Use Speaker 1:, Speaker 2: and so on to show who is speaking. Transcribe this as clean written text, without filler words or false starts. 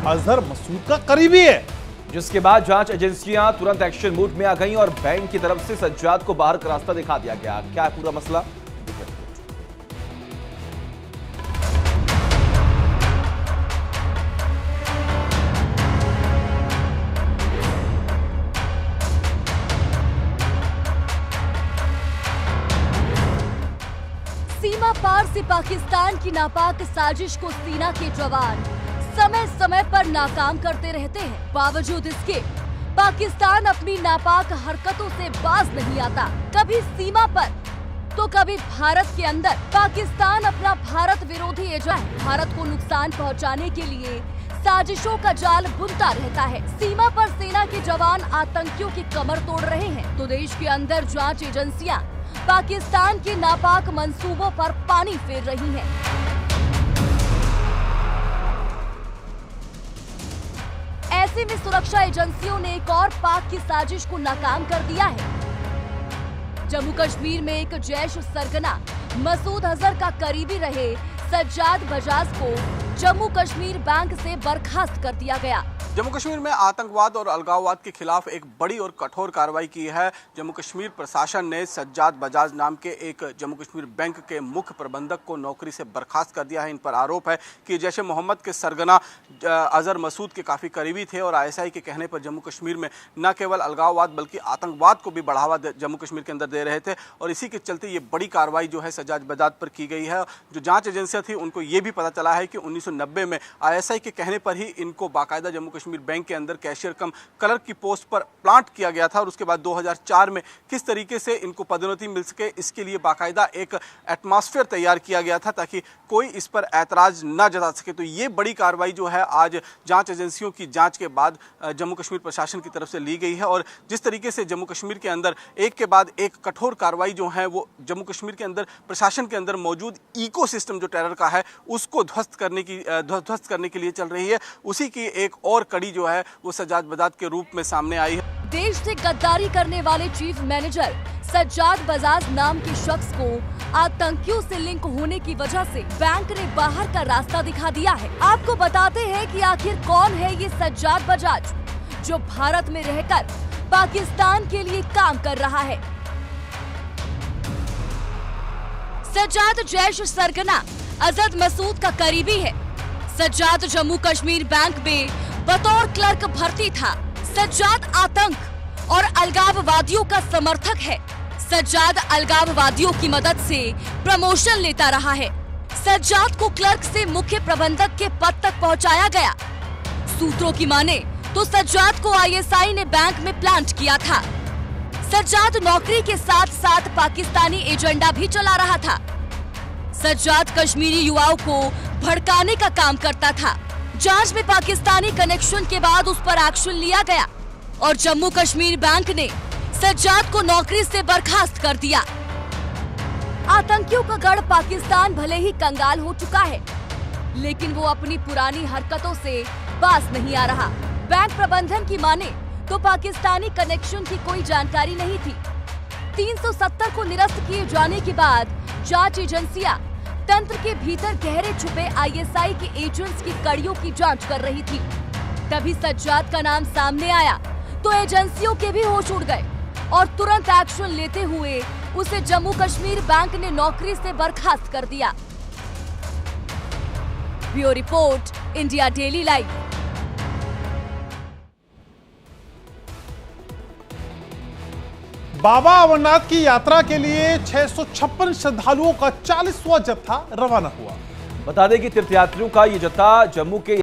Speaker 1: अजहर मसूद का करीबी है।
Speaker 2: जिसके बाद जांच एजेंसियां तुरंत एक्शन मूड में आ गईं और बैंक की तरफ से सज्जाद को बाहर का रास्ता दिखा दिया गया। क्या है पूरा मसला?
Speaker 3: सीमा पार से पाकिस्तान की नापाक साजिश को सेना के जवान समय समय पर नाकाम करते रहते हैं। बावजूद इसके पाकिस्तान अपनी नापाक हरकतों से बाज नहीं आता। कभी सीमा पर तो कभी भारत के अंदर पाकिस्तान अपना भारत विरोधी एजेंडा भारत को नुकसान पहुंचाने के लिए साजिशों का जाल बुनता रहता है। सीमा पर सेना के जवान आतंकियों की कमर तोड़ रहे हैं तो देश के अंदर जांच एजेंसियां पाकिस्तान के नापाक मंसूबों पर पानी फेर रही हैं। ऐसे में सुरक्षा एजेंसियों ने एक और पाक की साजिश को नाकाम कर दिया है। जम्मू कश्मीर में एक जैश सरगना मसूद अजहर का करीबी रहे सज्जाद बजाज को जम्मू कश्मीर बैंक से बर्खास्त कर दिया गया।
Speaker 4: जम्मू कश्मीर में आतंकवाद और अलगाववाद के खिलाफ एक बड़ी और कठोर कार्रवाई की है। जम्मू कश्मीर प्रशासन ने सज्जाद बजाज नाम के एक जम्मू कश्मीर बैंक के मुख्य प्रबंधक को नौकरी से बर्खास्त कर दिया है। इन पर आरोप है कि जैश ए मोहम्मद के सरगना अजहर मसूद के काफ़ी करीबी थे और ISI के कहने पर जम्मू कश्मीर में न केवल अलगाववाद बल्कि आतंकवाद को भी बढ़ावा जम्मू कश्मीर के अंदर दे रहे थे। और इसी के चलते ये बड़ी कार्रवाई जो है सज्जाद बजाज पर की गई है। जो जाँच एजेंसियाँ थी उनको ये भी पता चला है कि 1990 में ISI के कहने पर ही इनको बाकायदा जम्मू कश्मीर बैंक के अंदर कैशियर कम क्लर्क की पोस्ट पर प्लांट किया गया था और उसके बाद 2004 में किस तरीके से इनको पदोन्नति मिल सके इसके लिए बाकायदा एक एटमॉस्फेयर तैयार किया गया था ताकि कोई इस पर ऐतराज न जता सके। तो ये बड़ी कार्रवाई जो है आज जांच एजेंसियों की जांच के बाद जम्मू कश्मीर प्रशासन की तरफ से ली गई है। और जिस तरीके से जम्मू कश्मीर के अंदर एक के बाद एक कठोर कार्रवाई जो है वो जम्मू कश्मीर के अंदर प्रशासन के अंदर मौजूद इकोसिस्टम जो टेरर का है उसको ध्वस्त करने के लिए चल रही है, उसी की एक और कड़ी जो है वो सज्जाद बजाज के रूप में सामने आई है।
Speaker 3: देश से गद्दारी करने वाले चीफ मैनेजर सज्जाद बजाज नाम के शख्स को आतंकियों से लिंक होने की वजह से बैंक ने बाहर का रास्ता दिखा दिया है। आपको बताते हैं कि आखिर कौन है ये सज्जाद बजाज जो भारत में रहकर पाकिस्तान के लिए काम कर रहा है। सज्जाद जैश सरगना अजहर मसूद का करीबी है। सज्जाद जम्मू कश्मीर बैंक में बतौर क्लर्क भर्ती था। सज्जाद आतंक और अलगाववादियों का समर्थक है। सज्जाद अलगाववादियों की मदद से प्रमोशन लेता रहा है। सज्जाद को क्लर्क से मुख्य प्रबंधक के पद तक पहुंचाया गया। सूत्रों की माने तो सज्जाद को ISI ने बैंक में प्लांट किया था। सज्जाद नौकरी के साथ साथ पाकिस्तानी एजेंडा भी चला रहा था। सज्जाद कश्मीरी युवाओं को भड़काने का काम करता था। जांच में पाकिस्तानी कनेक्शन के बाद उस पर एक्शन लिया गया और जम्मू कश्मीर बैंक ने सज्जाद को नौकरी से बर्खास्त कर दिया। आतंकियों का गढ़ पाकिस्तान भले ही कंगाल हो चुका है लेकिन वो अपनी पुरानी हरकतों से बाज नहीं आ रहा। बैंक प्रबंधन की माने तो पाकिस्तानी कनेक्शन की कोई जानकारी नहीं थी। 370 को निरस्त किए जाने के बाद जांच एजेंसियां तंत्र के भीतर गहरे छुपे ISI के एजेंट्स की कड़ियों की जांच कर रही थी। तभी सज्जाद का नाम सामने आया तो एजेंसियों के भी होश उड़ गए और तुरंत एक्शन लेते हुए उसे जम्मू कश्मीर बैंक ने नौकरी से बर्खास्त कर दिया। Bureau report, India daily live.
Speaker 1: बाबा अमरनाथ की यात्रा के लिए 656 श्रद्धालुओं का 40वां जत्था रवाना हुआ।
Speaker 2: बता दें कि तीर्थयात्रियों का ये जत्था जम्मू के